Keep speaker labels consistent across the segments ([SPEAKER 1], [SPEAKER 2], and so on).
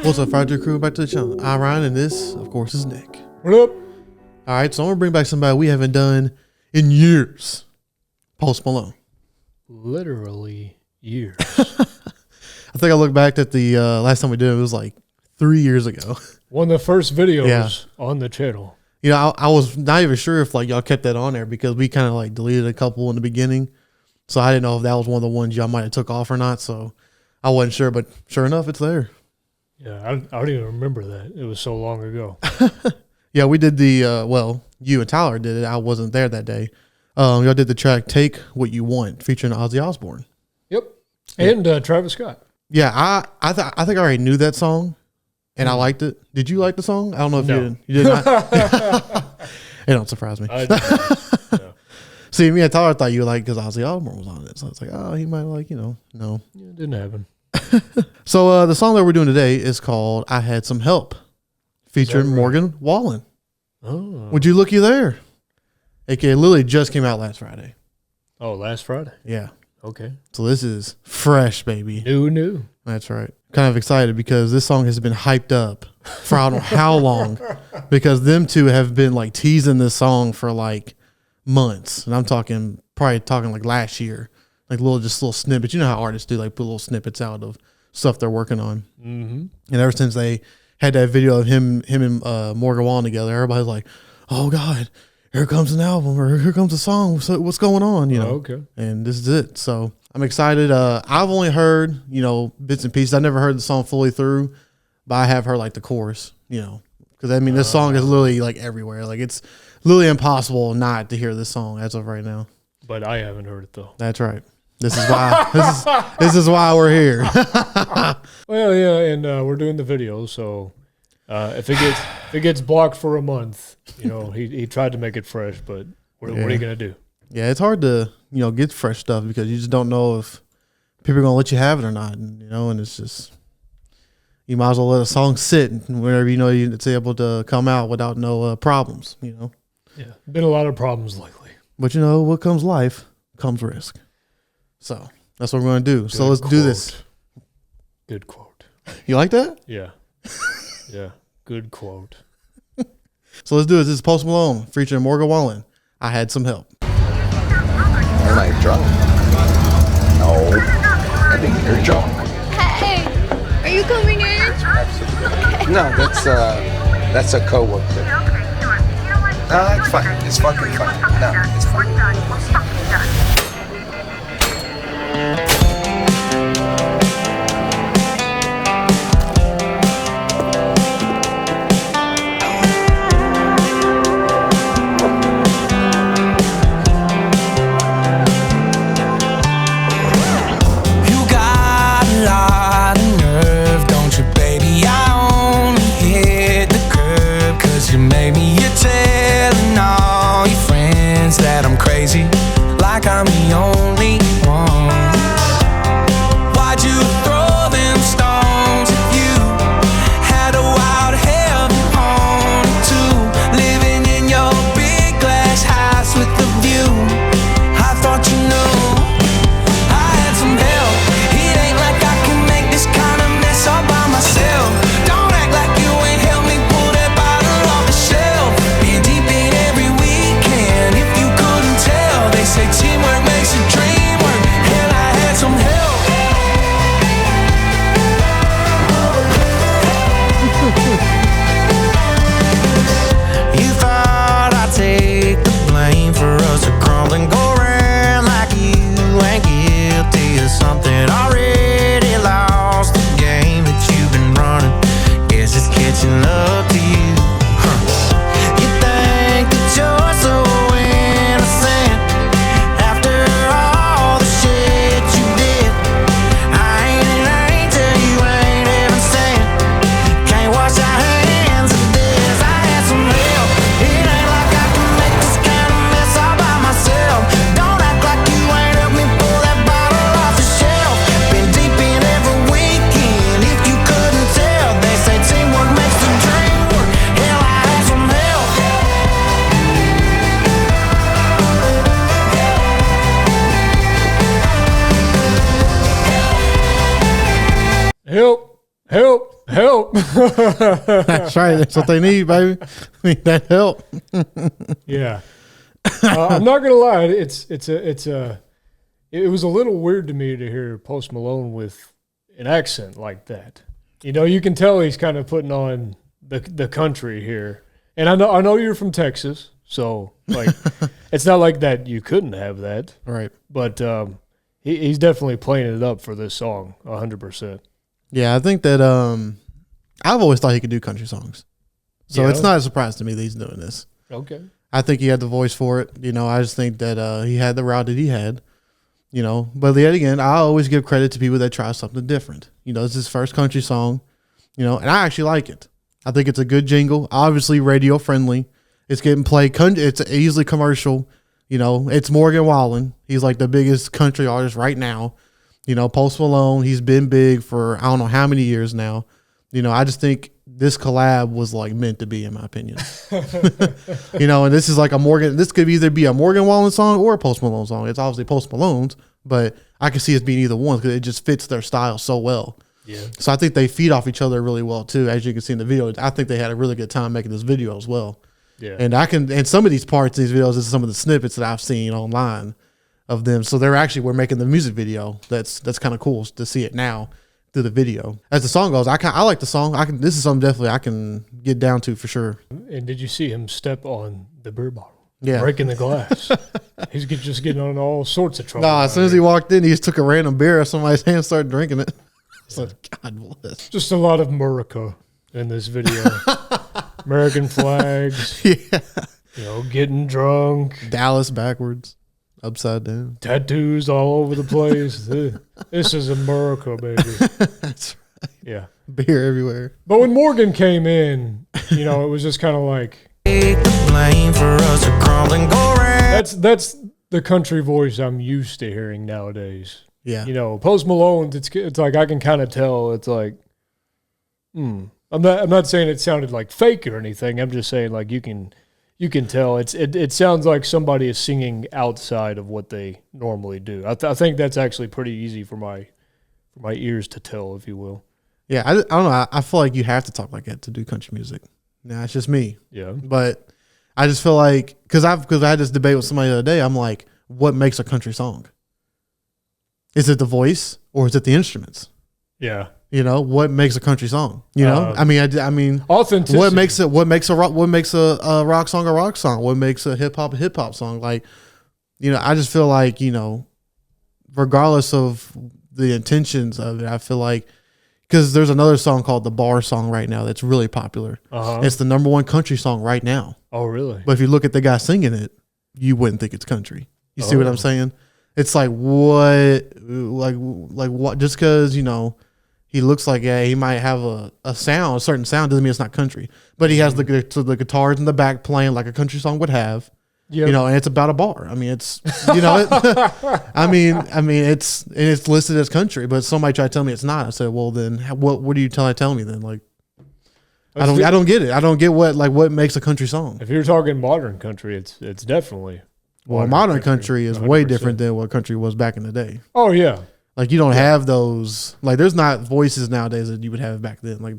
[SPEAKER 1] What's up, Friday crew? Back to the channel. I'm Ryan, and this, of course, is Nick.
[SPEAKER 2] What up?
[SPEAKER 1] All right, so I'm gonna bring back somebody we haven't done in years. Post Malone.
[SPEAKER 2] Literally years.
[SPEAKER 1] I think I look back at the last time we did it, it was like 3 years ago.
[SPEAKER 2] One of the first videos on the channel.
[SPEAKER 1] You know, I was not even sure if like y'all kept that on there because we kind of like deleted a couple in the beginning, so I didn't know if that was one of the ones y'all might have took off or not. So I wasn't sure, but sure enough, it's there.
[SPEAKER 2] Yeah, I don't even remember that. It was so long ago.
[SPEAKER 1] Yeah, we did the well, you and Tyler did it. I wasn't there that day. Y'all did the track "Take What You Want" featuring Ozzy Osbourne.
[SPEAKER 2] Yep, and Travis Scott.
[SPEAKER 1] Yeah, I think I already knew that song, and I liked it. Did you like the song? I don't know if you did not. It don't surprise me.
[SPEAKER 2] I did. No.
[SPEAKER 1] See, me and Tyler thought you would like because Ozzy Osbourne was on it, so it's like, oh, he might like, no.
[SPEAKER 2] Yeah, it didn't happen.
[SPEAKER 1] So the song that we're doing today is called "I Had Some Help," featuring
[SPEAKER 2] right?
[SPEAKER 1] Morgan Wallen.
[SPEAKER 2] Oh,
[SPEAKER 1] Would you looky there? It literally just came out last Friday.
[SPEAKER 2] oh, last Friday.
[SPEAKER 1] Yeah.
[SPEAKER 2] Okay,
[SPEAKER 1] So this is fresh, baby.
[SPEAKER 2] new.
[SPEAKER 1] That's right. Kind of excited because this song has been hyped up for I don't know how long, because them two have been like teasing this song for like months. And I'm probably talking like last year, like just little snippets. You know how artists do, like put little snippets out of stuff they're working on.
[SPEAKER 2] Mm-hmm.
[SPEAKER 1] And ever since they had that video of him and Morgan Wallen together, everybody's like, oh God, here comes an album or here comes a song. So what's going on? You know?
[SPEAKER 2] Okay. And
[SPEAKER 1] this is it. So I'm excited. I've only heard, bits and pieces. I never heard the song fully through, but I have heard like the chorus, because I mean, this song is literally like everywhere. Like it's literally impossible not to hear this song as of right now.
[SPEAKER 2] But I haven't heard it though.
[SPEAKER 1] That's right. This is why, this is why we're here.
[SPEAKER 2] Well, yeah, and we're doing the video, so if it gets blocked for a month, he tried to make it fresh, but what are you gonna do?
[SPEAKER 1] Yeah, it's hard to get fresh stuff because you just don't know if people are gonna let you have it or not, and it's just you might as well let a song sit whenever it's able to come out without no problems.
[SPEAKER 2] Yeah, been a lot of problems lately.
[SPEAKER 1] But what comes life comes risk. So that's what we're going to do. So let's do this.
[SPEAKER 2] Good quote.
[SPEAKER 1] You like that?
[SPEAKER 2] Yeah. Yeah. Good quote.
[SPEAKER 1] So let's do it. This is Post Malone featuring Morgan Wallen. I Had Some Help.
[SPEAKER 3] Am I drunk? No. I think you're drunk.
[SPEAKER 4] Hey, are you coming in? Okay.
[SPEAKER 3] No, that's a coworker. No, it's fine. It's fucking fine. No, it's fine.
[SPEAKER 5] That I'm crazy, like I'm the only one. Why'd you throw them stones if you had a wild heaven on too? Living in your big glass house with the view. I thought I had some help. It ain't like I can make this kind of mess all by myself. Don't act like you ain't helped me pull that bottle off the shelf. Been deep in every weekend. If you couldn't tell, they say teamwork makes a dream work. Hell, I had some help. You thought I'd take the blame for us to crawl and go around like you ain't guilty of something already lost. The game that you've been running, guess it's catching up to you. You think that you're so innocent after all the shit you did. I ain't an angel, you ain't even sent. Can't wash our hands of this. I had some help. It ain't like I can make this kind of mess all by myself. Don't act like you ain't helped me pull that bottle off the shelf. Been deep in every weekend. If you couldn't tell, they say teamwork makes the dream work. Hell, I had some help.
[SPEAKER 2] Help! Help! Help.
[SPEAKER 1] That's right. That's what they need, baby. Need that help.
[SPEAKER 2] Yeah. I'm not gonna lie. It was a little weird to me to hear Post Malone with an accent like that. You know, you can tell he's kind of putting on the country here. And I know you're from Texas, so like it's not like that you couldn't have that.
[SPEAKER 1] Right.
[SPEAKER 2] But he's definitely playing it up for this song, 100%.
[SPEAKER 1] Yeah, I think that I've always thought he could do country songs. So it's not a surprise to me that he's doing this.
[SPEAKER 2] Okay.
[SPEAKER 1] I think he had the voice for it. You know, I just think that he had the route that he had. You know, but yet again, I always give credit to people that try something different. You know, it's his first country song, you know, and I actually like it. I think it's a good jingle, obviously radio friendly. It's getting played. It's easily commercial. You know, it's Morgan Wallen. He's like the biggest country artist right now. You know, Post Malone, he's been big for I don't know how many years now. You know, I just think this collab was like meant to be, in my opinion. You know, and this is like this could either be a Morgan Wallen song or a Post Malone song. It's obviously Post Malone's, but I can see it being either one because it just fits their style so well. Yeah. So I think they feed off each other really well too. As you can see in the video, I think they had a really good time making this video as well. Yeah. And some of these parts, these videos, is some of the snippets that I've seen online of them. So we're making the music video. That's kind of cool to see it now through the video. As the song goes, I like the song. This is something definitely I can get down to for sure.
[SPEAKER 2] And did you see him step on the beer bottle?
[SPEAKER 1] Yeah.
[SPEAKER 2] Breaking the glass. He's just getting on all sorts of trouble.
[SPEAKER 1] As soon as he walked in, he just took a random beer out of somebody's hand and started drinking it. So, God bless.
[SPEAKER 2] Just a lot of America in this video. American flags.
[SPEAKER 1] Yeah.
[SPEAKER 2] You know, getting drunk.
[SPEAKER 1] Dallas backwards. Upside down.
[SPEAKER 2] Tattoos all over the place. This is America, baby.
[SPEAKER 1] That's right.
[SPEAKER 2] Yeah.
[SPEAKER 1] Beer everywhere.
[SPEAKER 2] But when Morgan came in, you know, it was just kind of like,
[SPEAKER 5] Take the blame for us to crawl and go round.
[SPEAKER 2] that's the country voice I'm used to hearing nowadays.
[SPEAKER 1] Yeah.
[SPEAKER 2] You know, Post Malone, it's like I can kind of tell. It's like, I'm not saying it sounded like fake or anything. I'm just saying like you can tell it sounds like somebody is singing outside of what they normally do. I think that's actually pretty easy for my ears to tell, if you will.
[SPEAKER 1] Yeah, I don't know. I feel like you have to talk like that to do country music. Nah, it's just me.
[SPEAKER 2] Yeah.
[SPEAKER 1] But I just feel like because I had this debate with somebody the other day. I'm like, what makes a country song? Is it the voice or is it the instruments?
[SPEAKER 2] Yeah.
[SPEAKER 1] You know, what makes a country song? You know, I mean,
[SPEAKER 2] authenticity. What makes
[SPEAKER 1] a rock song a rock song? What makes a hip hop song? Like, you know, I just feel like, you know, regardless of the intentions of it, I feel like because there's another song called the Bar Song right now that's really popular. It's the #1 country song right now.
[SPEAKER 2] Oh, really?
[SPEAKER 1] But if you look at the guy singing it, you wouldn't think it's country. You see what I'm saying? It's like what, like what? Just because, you know, he looks like he might have a certain sound doesn't mean it's not country. But he has the guitars in the back playing like a country song would have. Yep. You know, and it's about a bar. I mean, it's, you know, I mean, it's listed as country, but somebody tried to tell me it's not. I said, well, then what are you telling me then? Like, I don't get it. I don't get what makes a country song.
[SPEAKER 2] If you're talking modern country, it's definitely.
[SPEAKER 1] Well, modern country is 100%. Way different than what country was back in the day.
[SPEAKER 2] Oh yeah.
[SPEAKER 1] Like you don't have those, like there's not voices nowadays that you would have back then. Like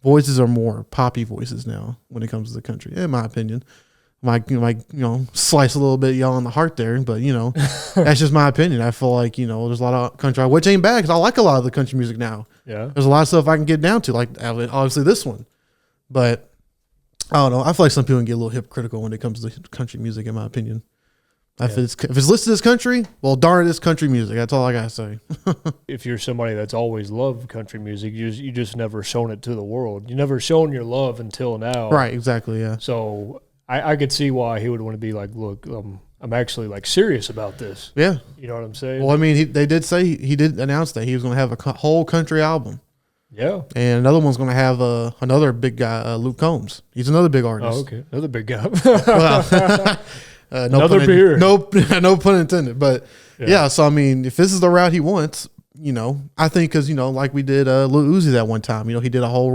[SPEAKER 1] voices are more poppy voices now when it comes to the country, in my opinion. Might you know, slice a little bit y'all on the heart there, but you know, that's just my opinion. I feel like, you know, there's a lot of country, which ain't bad because I like a lot of the country music now.
[SPEAKER 2] Yeah,
[SPEAKER 1] there's a lot of stuff I can get down to, like obviously this one, but I don't know. I feel like some people can get a little hypocritical when it comes to country music, in my opinion. Yeah. If it's listed as country, well, darn it, it's country music. That's all I gotta say.
[SPEAKER 2] If you're somebody that's always loved country music, you just never shown it to the world. You never shown your love until now.
[SPEAKER 1] Right. Exactly. Yeah.
[SPEAKER 2] So. I could see why he would want to be like, look, I'm actually like serious about this.
[SPEAKER 1] Yeah.
[SPEAKER 2] You know what I'm saying?
[SPEAKER 1] Well, I mean, they did say he did announce that he was going to have a whole country album.
[SPEAKER 2] Yeah.
[SPEAKER 1] And another one's going to have another big guy, Luke Combs. He's another big artist.
[SPEAKER 2] Oh, okay. Another big guy.
[SPEAKER 1] Another beer. No pun intended. But yeah, so I mean, if this is the route he wants, you know, I think because, you know, like we did Lil Uzi that one time, you know, he did a whole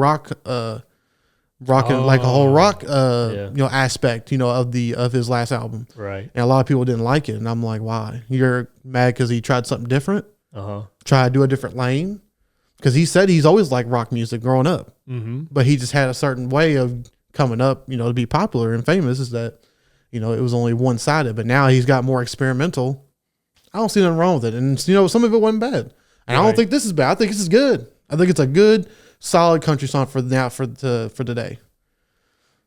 [SPEAKER 1] like a whole rock you know, aspect, you know, of his last album.
[SPEAKER 2] Right.
[SPEAKER 1] And a lot of people didn't like it. And I'm like, why? You're mad because he tried something different? Try to do a different lane? Because he said he's always liked rock music growing up. but he just had a certain way of coming up, to be popular and famous. Is that it was only one sided, but now he's got more experimental. I don't see nothing wrong with it, and some of it wasn't bad. And I don't think this is bad. I think this is good. I think it's a good, solid country song for today.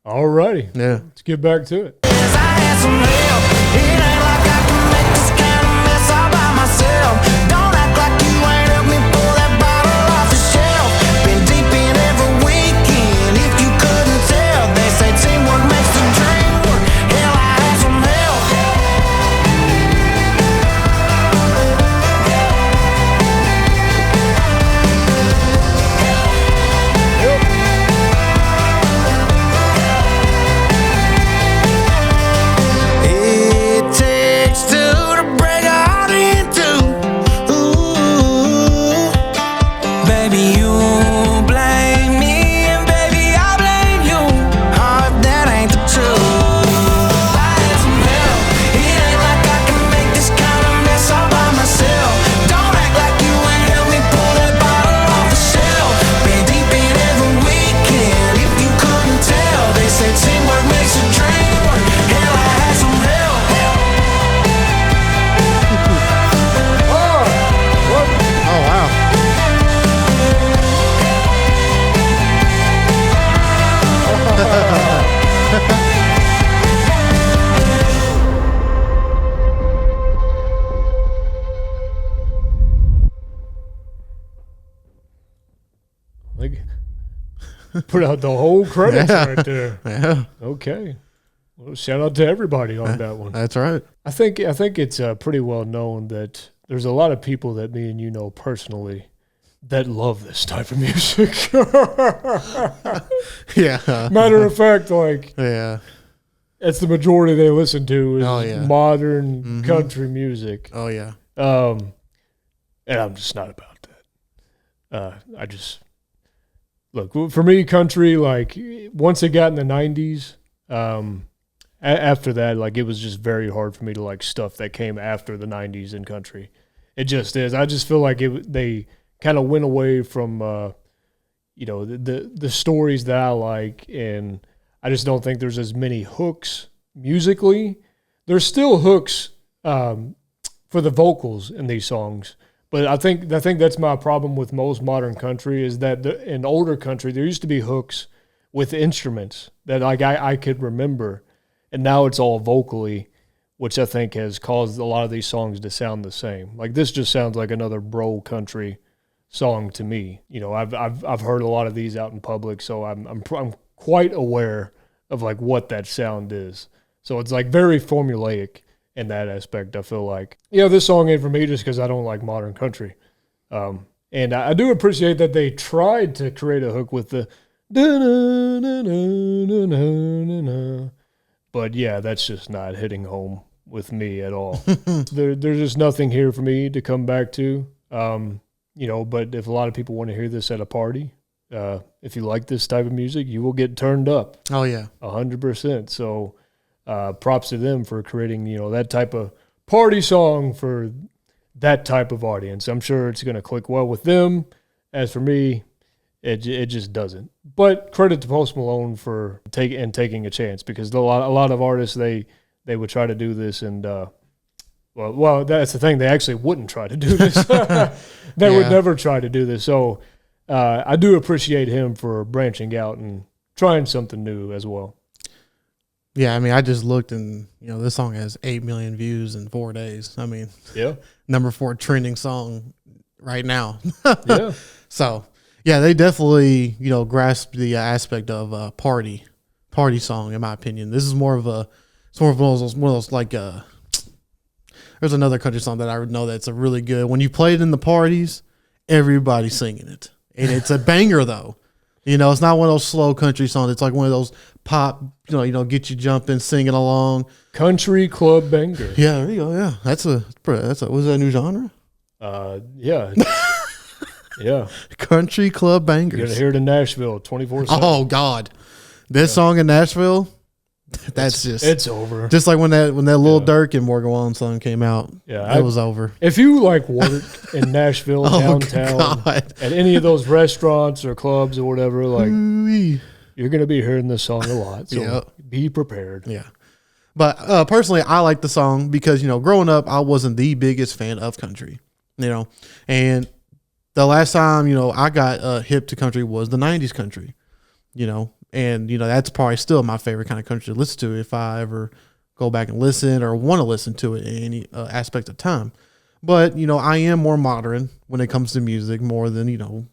[SPEAKER 2] All righty.
[SPEAKER 1] Yeah.
[SPEAKER 2] Let's get back to it.
[SPEAKER 5] Yes, I had some help. It ain't like I can make this kind of mess all by myself. Don't act like you ain't helped me pull that bottle off the shelf. Been deep in every weekend. If you couldn't tell, they say teamwork makes the dream work. Hell, I had some help. It takes two to break a heart in two. Ooh, baby, you blame me, and baby, I blame you. Oh, if that ain't the truth. I had some help. It ain't like I can make this kind of mess all by myself. Don't act like you ain't helped me pull that bottle off the shelf. Been deep in every weekend. If you couldn't tell, they say teamwork makes a dream work. Hell, I had some help.
[SPEAKER 1] Oh wow.
[SPEAKER 2] Like, put out the whole credits right there.
[SPEAKER 1] Yeah,
[SPEAKER 2] Okay. Well, shout out to everybody on that one.
[SPEAKER 1] that's right.
[SPEAKER 2] I think it's pretty well known that there's a lot of people that me and you know personally that love this type of music.
[SPEAKER 1] Yeah.
[SPEAKER 2] Matter of fact, like,
[SPEAKER 1] Yeah.
[SPEAKER 2] it's the majority they listen to is
[SPEAKER 1] Oh, yeah.
[SPEAKER 2] modern country music.
[SPEAKER 1] Oh yeah.
[SPEAKER 2] And I'm just not about that. I just look, for me, country, like, once it got in the 90s, after that, like, it was just very hard for me to like stuff that came after the 90s in country. It just is. I just feel like they kind of went away from the stories that I like, and I just don't think there's as many hooks musically. There's still hooks for the vocals in these songs, but I think that's my problem with most modern country is that in older country there used to be hooks with instruments that like I could remember, and now it's all vocally, which I think has caused a lot of these songs to sound the same. Like, this just sounds like another bro country song to me. I've heard a lot of these out in public, so I'm quite aware of like what that sound is. So it's like very formulaic in that aspect. I feel like, this song ain't for me just because I don't like modern country. And I do appreciate that they tried to create a hook with the but yeah, that's just not hitting home with me at all. There's just nothing here for me to come back to. But if a lot of people want to hear this at a party, if you like this type of music, you will get turned up.
[SPEAKER 1] Oh yeah.
[SPEAKER 2] 100%. So props to them for creating, that type of party song for that type of audience. I'm sure it's going to click well with them. As for me, it just doesn't. But credit to Post Malone for taking a chance, because a lot of artists, they would try to do this, and well, that's the thing. They actually wouldn't try to do this. They would never try to do this. So I do appreciate him for branching out and trying something new as well.
[SPEAKER 1] Yeah, I mean, I just looked, and this song has 8 million views in 4 days. I mean,
[SPEAKER 2] Yeah.
[SPEAKER 1] number 4 trending song right now.
[SPEAKER 2] Yeah.
[SPEAKER 1] So yeah, they definitely grasp the aspect of a party song, in my opinion. This is more of one of those like there's another country song that I know that's a really good. When you play it in the parties, everybody's singing it, and it's a banger though. It's not one of those slow country songs. It's like one of those pop, get you jumping, singing along.
[SPEAKER 2] Country club banger.
[SPEAKER 1] Yeah, there you go. Yeah, that's a was that a new genre?
[SPEAKER 2] Yeah. Yeah.
[SPEAKER 1] Country club
[SPEAKER 2] You're
[SPEAKER 1] bangers.
[SPEAKER 2] going to hear it in Nashville 24/7.
[SPEAKER 1] Oh God, this song in Nashville, that's
[SPEAKER 2] it's over.
[SPEAKER 1] Just like when that Lil Durk and Morgan Wallen song came out.
[SPEAKER 2] Yeah,
[SPEAKER 1] it was over.
[SPEAKER 2] If you like work in Nashville downtown
[SPEAKER 1] God.
[SPEAKER 2] at any of those restaurants or clubs or whatever, like
[SPEAKER 1] Ooh-wee.
[SPEAKER 2] you're gonna be hearing this song a lot. So
[SPEAKER 1] Yep.
[SPEAKER 2] be prepared.
[SPEAKER 1] Yeah. But personally, I like the song because, growing up, I wasn't the biggest fan of country, and the last time, I got hip to country was the 90s country, and, that's probably still my favorite kind of country to listen to if I ever go back and listen or want to listen to it in any aspect of time. But, I am more modern when it comes to music more than,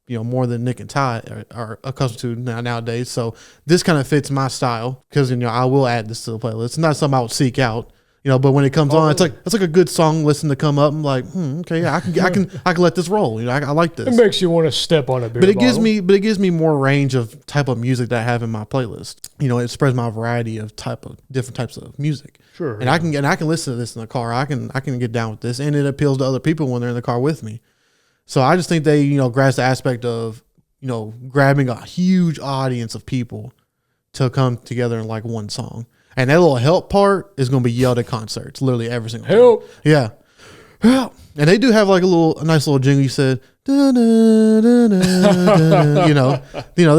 [SPEAKER 1] more than Nick and Ty are accustomed to nowadays. So this kind of fits my style because, I will add this to the playlist. It's not something I would seek out, but when it comes on, it's like a good song listen to come up. I'm like, okay, yeah, I can let this roll. I like this.
[SPEAKER 2] It makes you want to step on a beer
[SPEAKER 1] But it
[SPEAKER 2] bottle.
[SPEAKER 1] gives me more range of type of music that I have in my playlist. It spreads my variety of different types of music.
[SPEAKER 2] Sure.
[SPEAKER 1] And I can listen to this in the car. I can get down with this, and it appeals to other people when they're in the car with me. So I just think they, grasp the aspect of, grabbing a huge audience of people to come together in like one song. And that little help part is going to be yelled at concerts, literally every single time.
[SPEAKER 2] Help.
[SPEAKER 1] Yeah. Help. And they do have like a nice little jingle. You said, they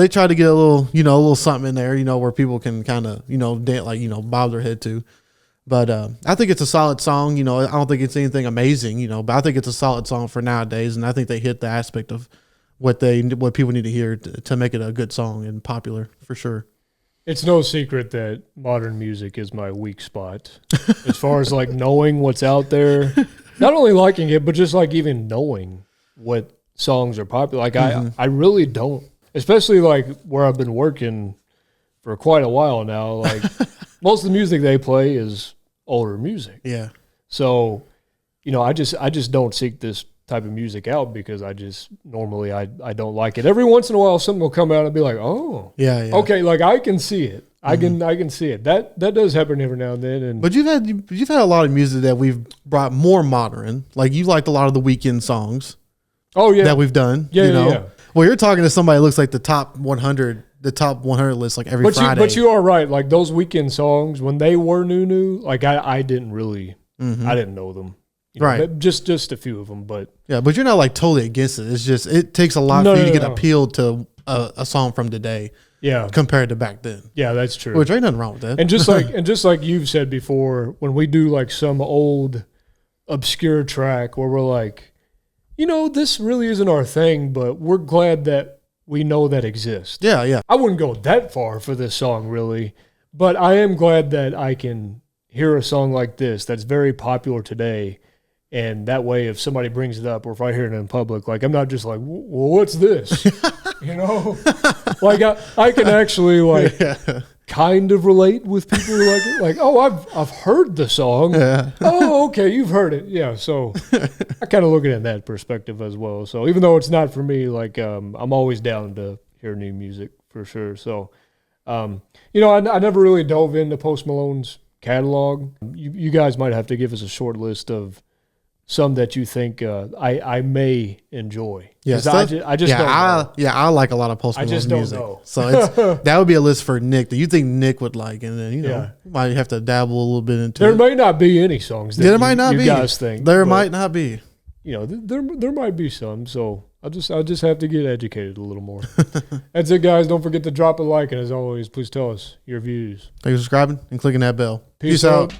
[SPEAKER 1] try to get a little something in there, where people can kind of, dance, like, bob their head to. But I think it's a solid song. I don't think it's anything amazing, but I think it's a solid song for nowadays. And I think they hit the aspect of what people need to hear to make it a good song and popular for sure.
[SPEAKER 2] It's no secret that modern music is my weak spot as far as like knowing what's out there, not only liking it, but just like even knowing what songs are popular. Like I really don't, especially like where I've been working for quite a while now. Like most of the music they play is older music.
[SPEAKER 1] Yeah.
[SPEAKER 2] So, I just don't seek this type of music out because I don't like it. Every once in a while, something will come out and be like, oh,
[SPEAKER 1] yeah.
[SPEAKER 2] okay, like I can see it. I can see it. That does happen every now and then.
[SPEAKER 1] But you've had a lot of music that we've brought more modern. Like you liked a lot of the Weeknd songs.
[SPEAKER 2] Oh yeah,
[SPEAKER 1] that we've done.
[SPEAKER 2] Yeah.
[SPEAKER 1] Well, you're talking to somebody that looks like the top 100 list like every Friday.
[SPEAKER 2] But you are right. Like those Weeknd songs when they were new, like I didn't really, I didn't know them.
[SPEAKER 1] Right.
[SPEAKER 2] Just a few of them, but
[SPEAKER 1] yeah, but you're not like totally against it. It's just it takes a lot for you to get appealed to a song from today.
[SPEAKER 2] Yeah,
[SPEAKER 1] compared to back then.
[SPEAKER 2] Yeah, that's true.
[SPEAKER 1] Which ain't nothing wrong with that.
[SPEAKER 2] And just like you've said before, when we do like some old obscure track where we're like, this really isn't our thing, but we're glad that we know that exists.
[SPEAKER 1] Yeah.
[SPEAKER 2] I wouldn't go that far for this song really, but I am glad that I can hear a song like this that's very popular today. And that way, if somebody brings it up or if I hear it in public, like I'm not just like, well, what's this? Like I can actually like kind of relate with people who like it. Like, oh, I've heard the song. Yeah. Oh, okay, you've heard it. Yeah. So I kind of look at it in that perspective as well. So even though it's not for me, like I'm always down to hear new music for sure. So, I never really dove into Post Malone's catalog. You guys might have to give us a short list of some that you think I may enjoy.
[SPEAKER 1] Yeah,
[SPEAKER 2] I just don't know.
[SPEAKER 1] I like a lot of Post Malone's music.
[SPEAKER 2] Know.
[SPEAKER 1] So that would be a list for Nick that you think Nick would like, and then you might have to dabble a little bit into.
[SPEAKER 2] There may not be any songs that you guys think.
[SPEAKER 1] There might not be.
[SPEAKER 2] There might be some. So I'll just have to get educated a little more. That's it, guys. Don't forget to drop a like, and as always, please tell us your views.
[SPEAKER 1] Thanks for subscribing and clicking that bell.
[SPEAKER 2] Peace out.